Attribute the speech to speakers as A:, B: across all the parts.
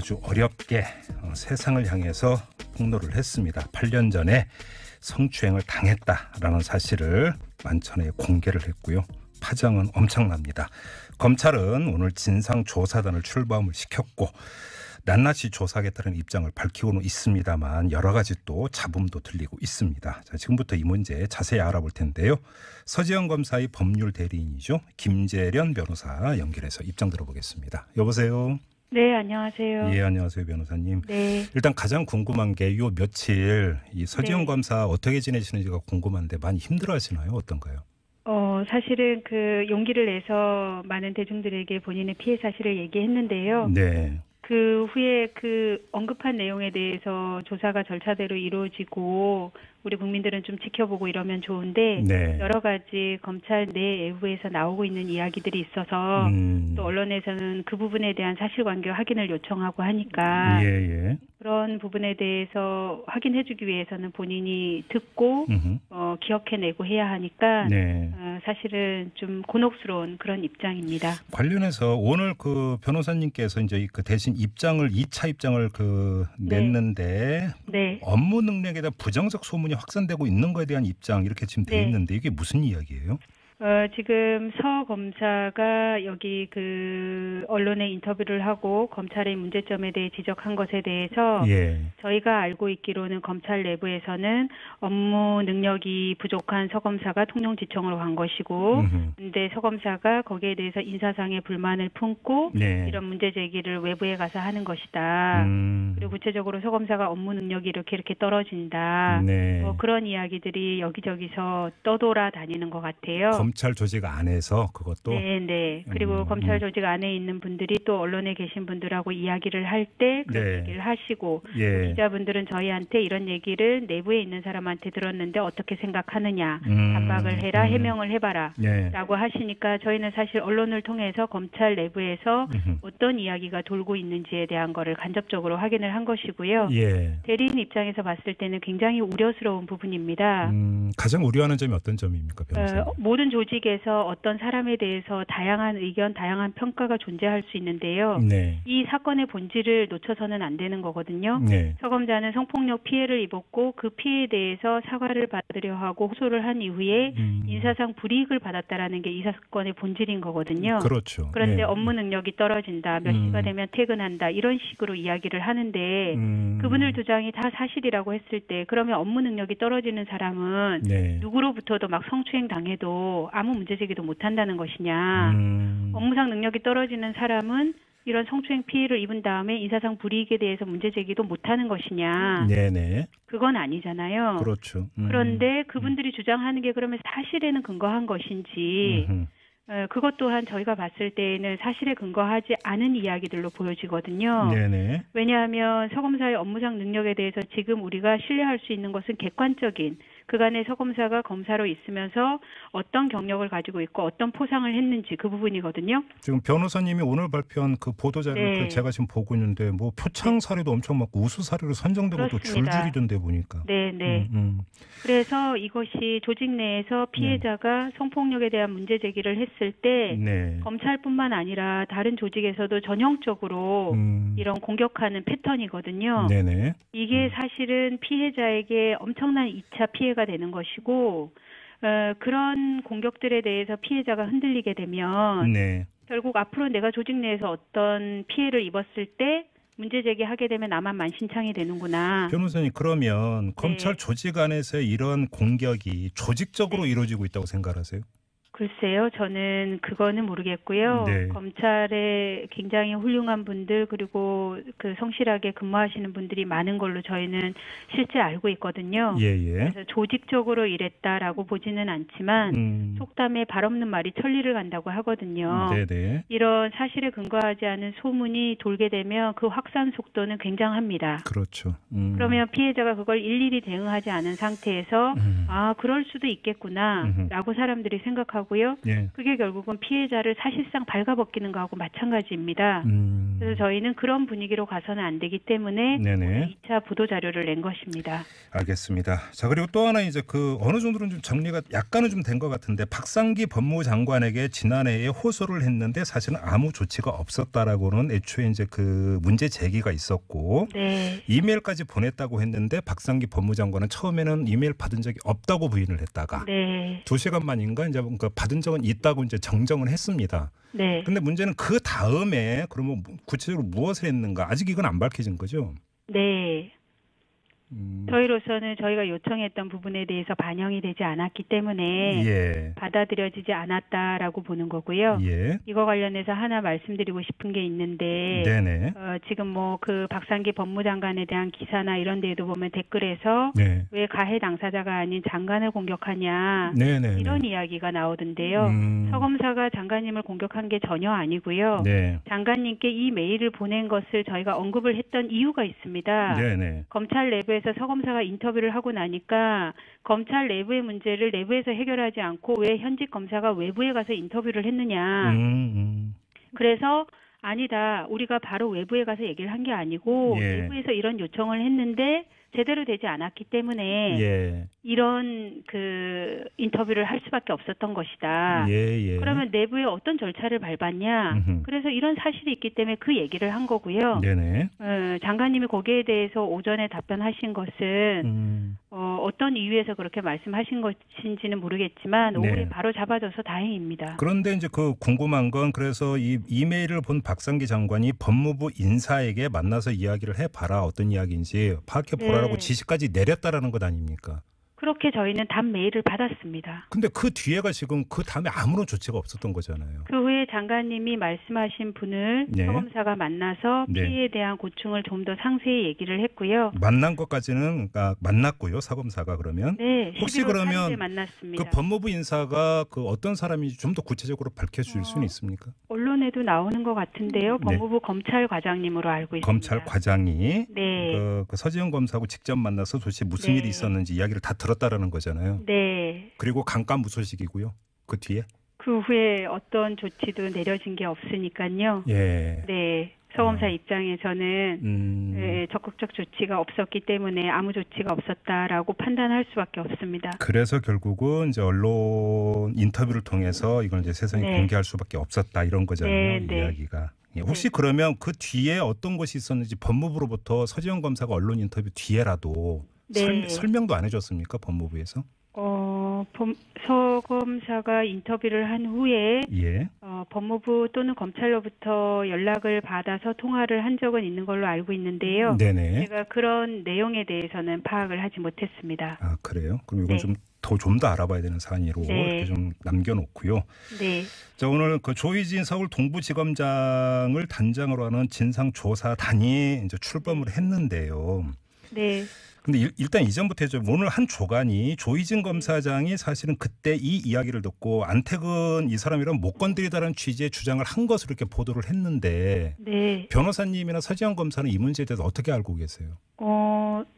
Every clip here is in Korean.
A: 아주 어렵게 세상을 향해서 폭로를 했습니다. 8년 전에 성추행을 당했다라는 사실을 만천하에 공개를 했고요. 파장은 엄청납니다. 검찰은 오늘 진상조사단을 출범을 시켰고 낱낱이 조사하겠다는 입장을 밝히고는 있습니다만 여러 가지 또 잡음도 들리고 있습니다. 자, 지금부터 이 문제 자세히 알아볼 텐데요. 서지영 검사의 법률 대리인이죠. 김재련 변호사 연결해서 입장 들어보겠습니다. 여보세요.
B: 네, 안녕하세요.
A: 예, 안녕하세요, 변호사님.
B: 네.
A: 일단 가장 궁금한 게 요 며칠 이 서지영
B: 네.
A: 검사 어떻게 지내시는지가 궁금한데 많이 힘들어하시나요? 어떤가요?
B: 사실은 그 용기를 내서 많은 대중들에게 본인의 피해 사실을 얘기했는데요.
A: 네.
B: 그 후에 그 언급한 내용에 대해서 조사가 절차대로 이루어지고 우리 국민들은 좀 지켜보고 이러면 좋은데
A: 네.
B: 여러 가지 검찰 내부에서 나오고 있는 이야기들이 있어서 또 언론에서는 그 부분에 대한 사실관계 확인을 요청하고 하니까
A: 예.
B: 그런 부분에 대해서 확인해주기 위해서는 본인이 듣고 기억해내고 해야 하니까
A: 네.
B: 사실은 좀 곤혹스러운 그런 입장입니다.
A: 관련해서 오늘 그 변호사님께서 이제 그 대신 입장을 2차 입장을 냈는데
B: 네.
A: 업무 능력에 대한 부정적 소문이 확산되고 있는 거에 대한 입장 이렇게 지금 돼
B: 네.
A: 있는데 이게 무슨 이야기예요?
B: 지금 서 검사가 여기 그 언론에 인터뷰를 하고 검찰의 문제점에 대해 지적한 것에 대해서
A: 예.
B: 저희가 알고 있기로는 검찰 내부에서는 업무 능력이 부족한 서 검사가 통령지청으로 간 것이고 근데 서 검사가 거기에 대해서 인사상의 불만을 품고
A: 네.
B: 이런 문제 제기를 외부에 가서 하는 것이다. 그리고 구체적으로 서 검사가 업무 능력이 이렇게 떨어진다.
A: 네.
B: 그런 이야기들이 여기저기서 떠돌아다니는 것 같아요.
A: 검찰 조직 안에서 그것도
B: 네. 그리고 검찰 조직 안에 있는 분들이 또 언론에 계신 분들하고 이야기를 할 때 그런
A: 네.
B: 얘기를 하시고
A: 예.
B: 기자분들은 저희한테 이런 얘기를 내부에 있는 사람한테 들었는데 어떻게 생각하느냐 반박을 해라 해명을 해봐라
A: 예.
B: 라고 하시니까 저희는 사실 언론을 통해서 검찰 내부에서 어떤 이야기가 돌고 있는지에 대한 거를 간접적으로 확인을 한 것이고요.
A: 예.
B: 대리인 입장에서 봤을 때는 굉장히 우려스러운 부분입니다.
A: 가장 우려하는 점이 어떤 점입니까, 변호사님?
B: 모든 조직에서 어떤 사람에 대해서 다양한 의견, 다양한 평가가 존재할 수 있는데요.
A: 네.
B: 이 사건의 본질을 놓쳐서는 안 되는 거거든요.
A: 네.
B: 서 검사는 성폭력 피해를 입었고 그 피해에 대해서 사과를 받으려 하고 호소를 한 이후에 인사상 불이익을 받았다라는 게 이 사건의 본질인 거거든요.
A: 그렇죠.
B: 그런데
A: 네.
B: 업무 능력이 떨어진다, 몇 시가 되면 퇴근한다 이런 식으로 이야기를 하는데 그분들 주장이 다 사실이라고 했을 때 그러면 업무 능력이 떨어지는 사람은
A: 네.
B: 누구로부터도 막 성추행 당해도 아무 문제 제기도 못한다는 것이냐. 업무상 능력이 떨어지는 사람은 이런 성추행 피해를 입은 다음에 인사상 불이익에 대해서 문제 제기도 못하는 것이냐.
A: 네네.
B: 그건 아니잖아요.
A: 그렇죠.
B: 그런데 그분들이 주장하는 게 그러면 사실에는 근거한 것인지 그것 또한 저희가 봤을 때에는 사실에 근거하지 않은 이야기들로 보여지거든요.
A: 네네.
B: 왜냐하면 서 검사의 업무상 능력에 대해서 지금 우리가 신뢰할 수 있는 것은 객관적인 그간의 서 검사가 검사로 있으면서 어떤 경력을 가지고 있고 어떤 포상을 했는지 그 부분이거든요.
A: 지금 변호사님이 오늘 발표한 그 보도자료를
B: 네.
A: 제가 지금 보고 있는데 뭐 표창 사례도 엄청 많고 우수 사례로 선정되고 또
B: 그렇습니다.
A: 줄줄이던데 보니까.
B: 네. 그래서 이것이 조직 내에서 피해자가 성폭력에 대한 문제 제기를 했을 때
A: 네.
B: 검찰뿐만 아니라 다른 조직에서도 전형적으로 이런 공격하는 패턴이거든요.
A: 네네.
B: 이게 사실은 피해자에게 엄청난 2차 피해가 되는 것이고 그런 공격들에 대해서 피해자가 흔들리게 되면
A: 네.
B: 결국 앞으로 내가 조직 내에서 어떤 피해를 입었을 때 문제 제기하게 되면 나만 만신창이 되는구나.
A: 변호사님 그러면 검찰 조직 안에서의 이런 공격이 조직적으로 이루어지고 있다고 생각하세요?
B: 글쎄요. 저는 그거는 모르겠고요.
A: 네.
B: 검찰에 굉장히 훌륭한 분들 그리고 그 성실하게 근무하시는 분들이 많은 걸로 저희는 실제 알고 있거든요.
A: 예예.
B: 그래서 조직적으로 이랬다라고 보지는 않지만 속담에 발 없는 말이 천리를 간다고 하거든요.
A: 네네.
B: 이런 사실에 근거하지 않은 소문이 돌게 되면 그 확산 속도는 굉장합니다.
A: 그렇죠.
B: 그러면 피해자가 그걸 일일이 대응하지 않은 상태에서 아 그럴 수도 있겠구나 라고 사람들이 생각하고 생각하고요.
A: 예.
B: 그게 결국은 피해자를 사실상 발가벗기는 거하고 마찬가지입니다. 그래서 저희는 그런 분위기로 가서는 안 되기 때문에
A: 네네.
B: 2차 보도 자료를 낸 것입니다.
A: 알겠습니다. 자, 그리고 또 하나 이제 그 어느 정도는 좀 정리가 약간은 좀 된 것 같은데 박상기 법무부 장관에게 지난해에 호소를 했는데 사실은 아무 조치가 없었다라고는 애초에 이제 그 문제 제기가 있었고
B: 네.
A: 이메일까지 보냈다고 했는데 박상기 법무장관은 처음에는 이메일 받은 적이 없다고 부인을 했다가
B: 네.
A: 2시간 만인가 이제 그러니까 받은 적은 있다고 이제 정정을 했습니다.
B: 네.
A: 근데 문제는 그 다음에 그러면 구체적으로 무엇을 했는가 아직 이건 안 밝혀진 거죠?
B: 네. 저희로서는 저희가 요청했던 부분에 대해서 반영이 되지 않았기 때문에
A: 예.
B: 받아들여지지 않았다라고 보는 거고요.
A: 예.
B: 이거 관련해서 하나 말씀드리고 싶은 게 있는데
A: 네네.
B: 지금 뭐 그 박상기 법무장관에 대한 기사나 이런 데에도 보면 댓글에서
A: 네.
B: 왜 가해 당사자가 아닌 장관을 공격하냐
A: 네네.
B: 이런 이야기가 나오던데요. 서 검사가 장관님을 공격한 게 전혀 아니고요.
A: 네.
B: 장관님께 이 메일을 보낸 것을 저희가 언급을 했던 이유가 있습니다.
A: 네네.
B: 검찰 내부에서 서 검사가 인터뷰를 하고 나니까 검찰 내부의 문제를 내부에서 해결하지 않고 왜 현직 검사가 외부에 가서 인터뷰를 했느냐. 그래서 아니다. 우리가 바로 외부에 가서 얘기를 한 게 아니고
A: 예.
B: 내부에서 이런 요청을 했는데 제대로 되지 않았기 때문에
A: 예.
B: 이런 그 인터뷰를 할 수밖에 없었던 것이다.
A: 예.
B: 그러면 내부에 어떤 절차를 밟았냐. 그래서 이런 사실이 있기 때문에 그 얘기를 한 거고요.
A: 네네.
B: 장관님이 거기에 대해서 오전에 답변하신 것은 어떤 이유에서 그렇게 말씀하신 것인지는 모르겠지만 오후에
A: 네.
B: 바로 잡아줘서 다행입니다.
A: 그런데 이제 그 궁금한 건 그래서 이 이메일을 본 박상기 장관이 법무부 인사에게 만나서 이야기를 해봐라 어떤 이야기인지 파악해보라라고
B: 네.
A: 지시까지 내렸다라는 것 아닙니까?
B: 그렇게 저희는 답 메일을 받았습니다.
A: 근데 그 뒤에가 지금 그 다음에 아무런 조치가 없었던 거잖아요.
B: 그 후에 장관님이 말씀하신 분을
A: 네.
B: 서 검사가 만나서
A: 네.
B: 피해에 대한 고충을 좀 더 상세히 얘기를 했고요.
A: 만난 것까지는 그러니까 만났고요. 사검사가 그러면
B: 네,
A: 혹시
B: 11월 8일에
A: 그러면
B: 만났습니다.
A: 그 법무부 인사가 그 어떤 사람인지 좀 더 구체적으로 밝혀줄 수는 있습니까?
B: 언론에도 나오는 것 같은데요.
A: 네.
B: 법무부 검찰과장님으로 알고 있습니다.
A: 검찰 과장이
B: 네.
A: 그 서지현 검사하고 직접 만나서 도대체 무슨
B: 네.
A: 일이 있었는지 이야기를 다 들었다라는 거잖아요.
B: 네.
A: 그리고 감감무소식이고요. 그 뒤에
B: 그 후에 어떤 조치도 내려진 게 없으니까요.
A: 예.
B: 네. 서검사 입장에서는
A: 음.
B: 적극적 조치가 없었기 때문에 아무 조치가 없었다라고 판단할 수밖에 없습니다.
A: 그래서 결국은 이제 언론 인터뷰를 통해서 이걸 이제 세상에
B: 네.
A: 공개할 수밖에 없었다 이런 거잖아요.
B: 네, 네.
A: 이야기가. 예, 혹시 그러면 그 뒤에 어떤 것이 있었는지 법무부로부터 서지현 검사가 언론 인터뷰 뒤에라도
B: 네.
A: 설명도 안 해줬습니까? 법무부에서?
B: 서 검사가 인터뷰를 한 후에
A: 예.
B: 법무부 또는 검찰로부터 연락을 받아서 통화를 한 적은 있는 걸로 알고 있는데요.
A: 네네.
B: 제가 그런 내용에 대해서는 파악을 하지 못했습니다.
A: 아 그래요? 그럼 이건
B: 네.
A: 좀 더 알아봐야 되는 사안으로
B: 네.
A: 이렇게 좀 남겨놓고요.
B: 네.
A: 자 오늘 그 조희진 서울 동부지검장을 단장으로 하는 진상조사단이 이제 출범을 했는데요.
B: 네.
A: 근데 일단 이전부터 해줘. 오늘 한 조간이 조희진 검사장이 사실은 그때 이 이야기를 듣고 안택은 이 사람이랑 못 건드리다라는 취지의 주장을 한 것으로 이렇게 보도를 했는데
B: 네.
A: 변호사님이나 서지현 검사는 이 문제에 대해서 어떻게 알고 계세요?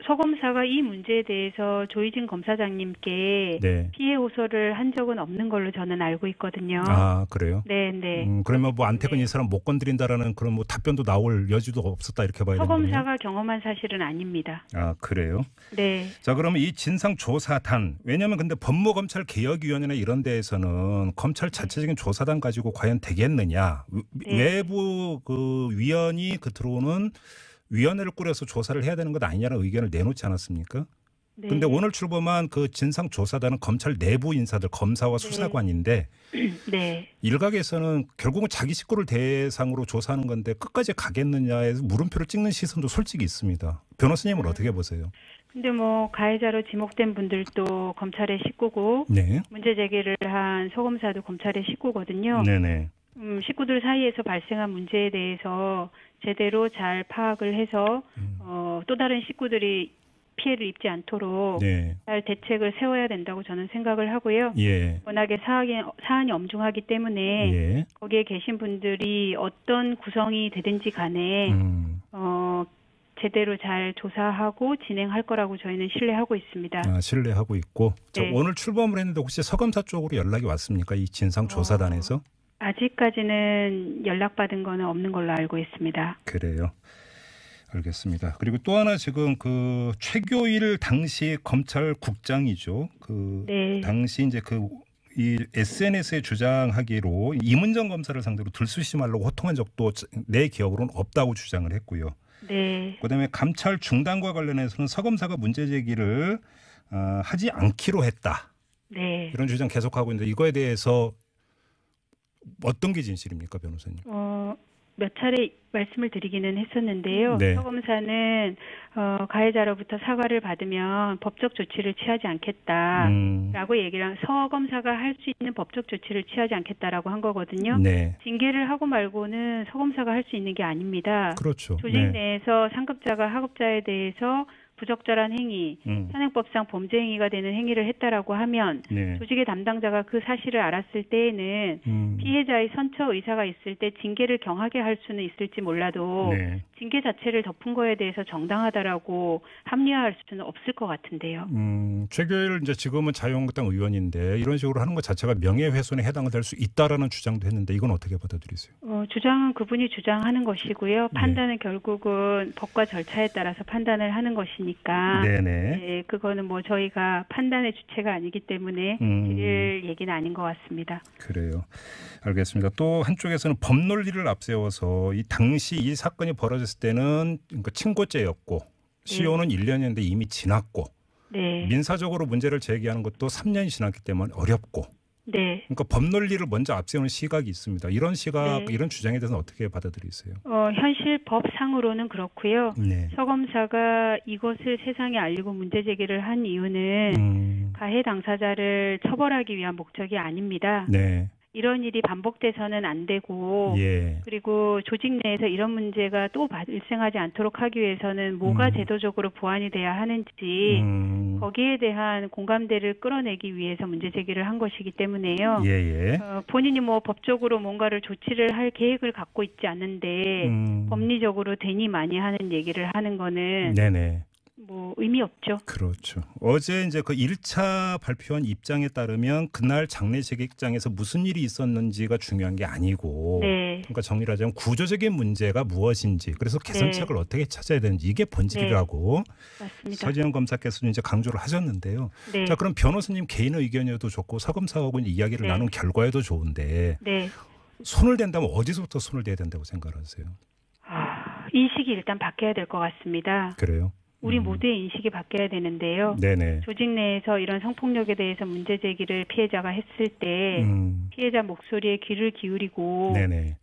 B: 서 검사가 이 문제에 대해서 조희진 검사장님께
A: 네.
B: 피해 호소를 한 적은 없는 걸로 저는 알고 있거든요.
A: 아 그래요?
B: 네, 네.
A: 그러면 뭐 안택은 이 사람 못 건드린다라는 그런 뭐 답변도 나올 여지도 없었다 이렇게 봐야
B: 서
A: 되는 거예요?
B: 검사가 경험한 사실은 아닙니다.
A: 아 그래요?
B: 네.
A: 자 그러면 이 진상조사단 왜냐하면 근데 법무검찰개혁위원회나 이런 데에서는 검찰 자체적인 조사단 가지고 과연 되겠느냐
B: 네.
A: 외부 그 위원이 그 들어오는 위원회를 꾸려서 조사를 해야 되는 것 아니냐는 의견을 내놓지 않았습니까?
B: 네.
A: 근데 오늘 출범한 그 진상조사단은 검찰 내부 인사들 검사와 수사관인데
B: 네.
A: 일각에서는 결국은 자기 식구를 대상으로 조사하는 건데 끝까지 가겠느냐에서 물음표를 찍는 시선도 솔직히 있습니다. 변호사님은 어떻게 보세요?
B: 근데 뭐 가해자로 지목된 분들도 검찰의 식구고
A: 네.
B: 문제 제기를 한 서검사도 검찰의 식구거든요.
A: 네네.
B: 식구들 사이에서 발생한 문제에 대해서 제대로 잘 파악을 해서 또 다른 식구들이 피해를 입지 않도록
A: 네.
B: 잘 대책을 세워야 된다고 저는 생각을 하고요.
A: 예.
B: 워낙에 사안이 엄중하기 때문에
A: 예.
B: 거기에 계신 분들이 어떤 구성이 되든지 간에 제대로 잘 조사하고 진행할 거라고 저희는 신뢰하고 있습니다.
A: 아, 신뢰하고 있고.
B: 네.
A: 오늘 출범을 했는데 혹시 서검사 쪽으로 연락이 왔습니까? 이 진상조사단에서?
B: 아직까지는 연락받은 거는 없는 걸로 알고 있습니다.
A: 그래요. 알겠습니다. 그리고 또 하나 지금 그 최교일 당시 검찰국장이죠. 그
B: 네.
A: 당시 이제 이 SNS에 주장하기로 이문정 검사를 상대로 들쑤시말라고 호통한 적도 내 기억으로는 없다고 주장을 했고요.
B: 네.
A: 그다음에 감찰 중단과 관련해서는 서 검사가 문제 제기를 하지 않기로 했다.
B: 네.
A: 이런 주장 계속하고 있는데 이거에 대해서 어떤 게 진실입니까, 변호사님?
B: 몇 차례 말씀을 드리기는 했었는데요.
A: 네.
B: 서 검사는 가해자로부터 사과를 받으면 법적 조치를 취하지 않겠다라고 얘기를 서 검사가 할 수 있는 법적 조치를 취하지 않겠다라고 한 거거든요.
A: 네.
B: 징계를 하고 말고는 서 검사가 할 수 있는 게 아닙니다.
A: 그렇죠.
B: 조직
A: 네.
B: 내에서 상급자가 하급자에 대해서 부적절한 행위, 현행법상 범죄 행위가 되는 행위를 했다라고 하면
A: 네.
B: 조직의 담당자가 그 사실을 알았을 때에는 피해자의 선처 의사가 있을 때 징계를 경하게 할 수는 있을지 몰라도
A: 네.
B: 징계 자체를 덮은 거에 대해서 정당하다라고 합리화할 수는 없을 것 같은데요.
A: 최교일 이제 지금은 자유한국당 의원인데 이런 식으로 하는 것 자체가 명예훼손에 해당될 수 있다라는 주장도 했는데 이건 어떻게 받아들이세요?
B: 주장은 그분이 주장하는 것이고요. 판단은 결국은 법과 절차에 따라서 판단을 하는 것이니까
A: 네네.
B: 네, 그거는 뭐 저희가 판단의 주체가 아니기 때문에 드릴 얘기는 아닌 것 같습니다.
A: 그래요. 알겠습니다. 또 한쪽에서는 법논리를 앞세워서 이 당시 이 사건이 벌어졌을 때는 그러니까 친고죄였고 시효는 1년이었는데 이미 지났고
B: 네.
A: 민사적으로 문제를 제기하는 것도 3년이 지났기 때문에 어렵고
B: 네.
A: 그러니까 법논리를 먼저 앞세우는 시각이 있습니다. 이런 시각,
B: 네.
A: 이런 주장에 대해서는 어떻게 받아들이세요?
B: 현실 법상으로는 그렇고요.
A: 네.
B: 서 검사가 이것을 세상에 알리고 문제 제기를 한 이유는 가해 당사자를 처벌하기 위한 목적이 아닙니다.
A: 네.
B: 이런 일이 반복돼서는 안 되고
A: 예.
B: 그리고 조직 내에서 이런 문제가 또 발생하지 않도록 하기 위해서는 뭐가 제도적으로 보완이 돼야 하는지 거기에 대한 공감대를 끌어내기 위해서 문제 제기를 한 것이기 때문에요.
A: 예예.
B: 본인이 뭐 법적으로 뭔가를 조치를 할 계획을 갖고 있지 않는데 법리적으로 되니 많이 하는 얘기를 하는 거는
A: 네네.
B: 뭐 의미 없죠.
A: 그렇죠. 어제 이제 그 1차 발표한 입장에 따르면 그날 장례식장에서 무슨 일이 있었는지가 중요한 게 아니고
B: 네.
A: 그러니까 정리를 하자면 구조적인 문제가 무엇인지 그래서 개선책을 어떻게 찾아야 되는지 이게 본질이라고
B: 맞습니다.
A: 서지현 검사께서는 이제 강조를 하셨는데요.
B: 네.
A: 자, 그럼 변호사님 개인의 의견이어도 좋고 서 검사하고 이야기를
B: 네.
A: 나눈 결과에도 좋은데
B: 네.
A: 손을 댄다면 어디서부터 손을 대야 된다고 생각하세요?
B: 인식이 일단 바뀌어야 될 것 같습니다.
A: 그래요?
B: 우리 모두의 인식이 바뀌어야 되는데요.
A: 네네.
B: 조직 내에서 이런 성폭력에 대해서 문제 제기를 피해자가 했을 때 피해자 목소리에 귀를 기울이고
A: 네네.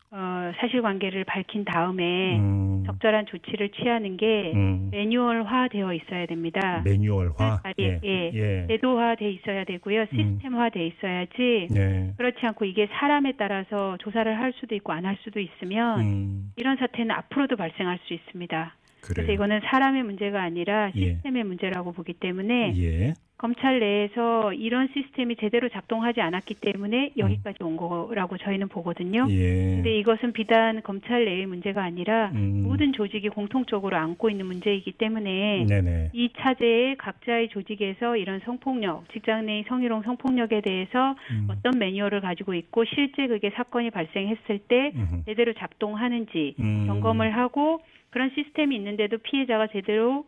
B: 사실관계를 밝힌 다음에 적절한 조치를 취하는 게 매뉴얼화되어 있어야 됩니다.
A: 매뉴얼화?
B: 예. 제도화돼 있어야 되고요. 시스템화돼 있어야지
A: 네.
B: 그렇지 않고 이게 사람에 따라서 조사를 할 수도 있고 안 할 수도 있으면 이런 사태는 앞으로도 발생할 수 있습니다. 그래서 이거는 사람의 문제가 아니라 시스템의 문제라고 보기 때문에 검찰 내에서 이런 시스템이 제대로 작동하지 않았기 때문에 여기까지 온 거라고 저희는 보거든요. 그런데 이것은 비단 검찰 내의 문제가 아니라 모든 조직이 공통적으로 안고 있는 문제이기 때문에 이 차제에 각자의 조직에서 이런 성폭력, 직장 내의 성희롱 성폭력에 대해서 어떤 매뉴얼을 가지고 있고 실제 그게 사건이 발생했을 때 제대로 작동하는지 점검을 하고 그런 시스템이 있는데도 피해자가 제대로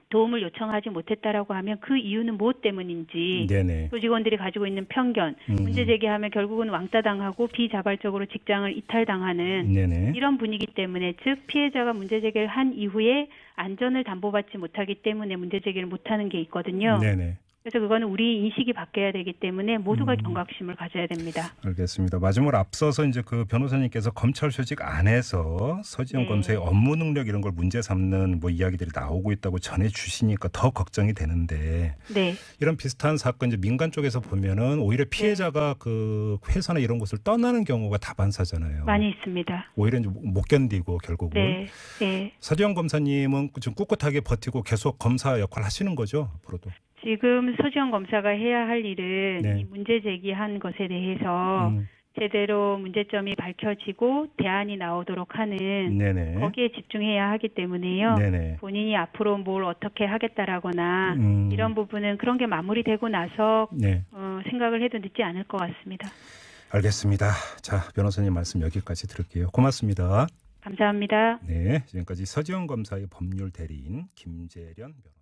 B: 도움을 요청하지 못했다라고 하면 그 이유는 무엇 때문인지 조직원들이 가지고 있는 편견, 문제 제기하면 결국은 왕따 당하고 비자발적으로 직장을 이탈당하는 이런 분위기 때문에 즉 피해자가 문제 제기를 한 이후에 안전을 담보받지 못하기 때문에 문제 제기를 못하는 게 있거든요. 그래서 그거는 우리 인식이 바뀌어야 되기 때문에 모두가 경각심을 가져야 됩니다.
A: 알겠습니다. 마지막으로 앞서서 이제 그 변호사님께서 검찰 조직 안에서 서지현 검사의 업무 능력 이런 걸 문제 삼는 뭐 이야기들이 나오고 있다고 전해 주시니까 더 걱정이 되는데 이런 비슷한 사건 이제 민간 쪽에서 보면은 오히려 피해자가 그 회사나 이런 곳을 떠나는 경우가 다반사잖아요.
B: 많이 있습니다.
A: 오히려 이제 못 견디고 결국은 서지현 검사님은 좀 꿋꿋하게 버티고 계속 검사 역할 하시는 거죠 앞으로도? 지금
B: 서지현 검사가 해야 할 일은 이 문제 제기한 것에 대해서 제대로 문제점이 밝혀지고 대안이 나오도록 하는
A: 네네.
B: 거기에 집중해야 하기 때문에요.
A: 네네.
B: 본인이 앞으로 뭘 어떻게 하겠다라거나 이런 부분은 그런 게 마무리되고 나서
A: 네.
B: 생각을 해도 늦지 않을 것 같습니다.
A: 알겠습니다. 자, 변호사님 말씀 여기까지 들을게요. 고맙습니다.
B: 감사합니다.
A: 네, 지금까지 서지영 검사의 법률 대리인 김재련 변호사.